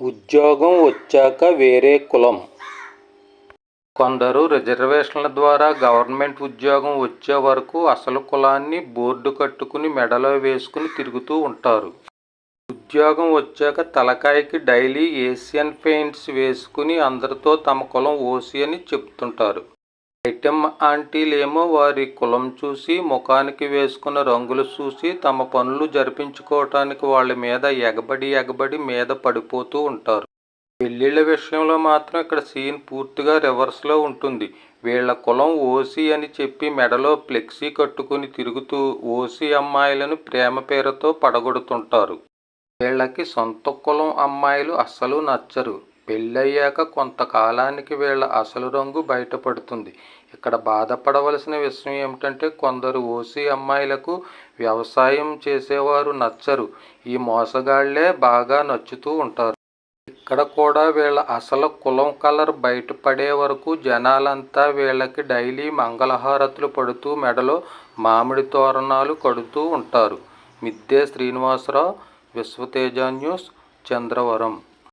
ఉద్యోగం వచ్చాక వేరే కులం. కొందరు రిజర్వేషన్ల ద్వారా గవర్నమెంట్ ఉద్యోగం వచ్చే వరకు అసలు కులాన్ని బోర్డు కట్టుకుని మెడలో వేసుకుని తిరుగుతూ ఉంటారు. ఉద్యోగం వచ్చాక తలకాయకి డైలీ ఏషియన్ పెయింట్స్ వేసుకుని అందరితో తమ కులం ఓసీ అని చెప్తుంటారు. ఐటెం ఆంటీలేమో వారి కులం చూసి, ముఖానికి వేసుకున్న రంగులు చూసి తమ పనులు జరిపించుకోవటానికి వాళ్ళ మీద ఎగబడి మీద పడిపోతూ ఉంటారు. పెళ్ళిళ్ళ విషయంలో మాత్రం ఇక్కడ సీన్ పూర్తిగా రివర్స్లో ఉంటుంది. వీళ్ళ కులం ఓసీ అని చెప్పి మెడలో ఫ్లెక్సీ కట్టుకుని తిరుగుతూ ఓసీ అమ్మాయిలను ప్రేమ పేరుతో పడగొడుతుంటారు. వీళ్ళకి సొంత కులం అమ్మాయిలు అస్సలు నచ్చరు. పెళ్ళయ్యాక కొంతకాలానికి వీళ్ళ అసలు రంగు బయటపడుతుంది. ఇక్కడ బాధపడవలసిన విషయం ఏమిటంటే కొందరు ఓసీ అమ్మాయిలకు వ్యవసాయం చేసేవారు నచ్చరు. ఈ మోసగాళ్లే బాగా నచ్చుతూ ఉంటారు. ఇక్కడ కూడా వీళ్ళ అసలు కులం కలర్ బయటపడే వరకు జనాలంతా వీళ్ళకి డైలీ మంగళహారతులు పడుతూ మెడలో మామిడి తోరణాలు కడుతూ ఉంటారు. మిద్దె శ్రీనివాసరావు, విశ్వతేజ న్యూస్, చంద్రవరం.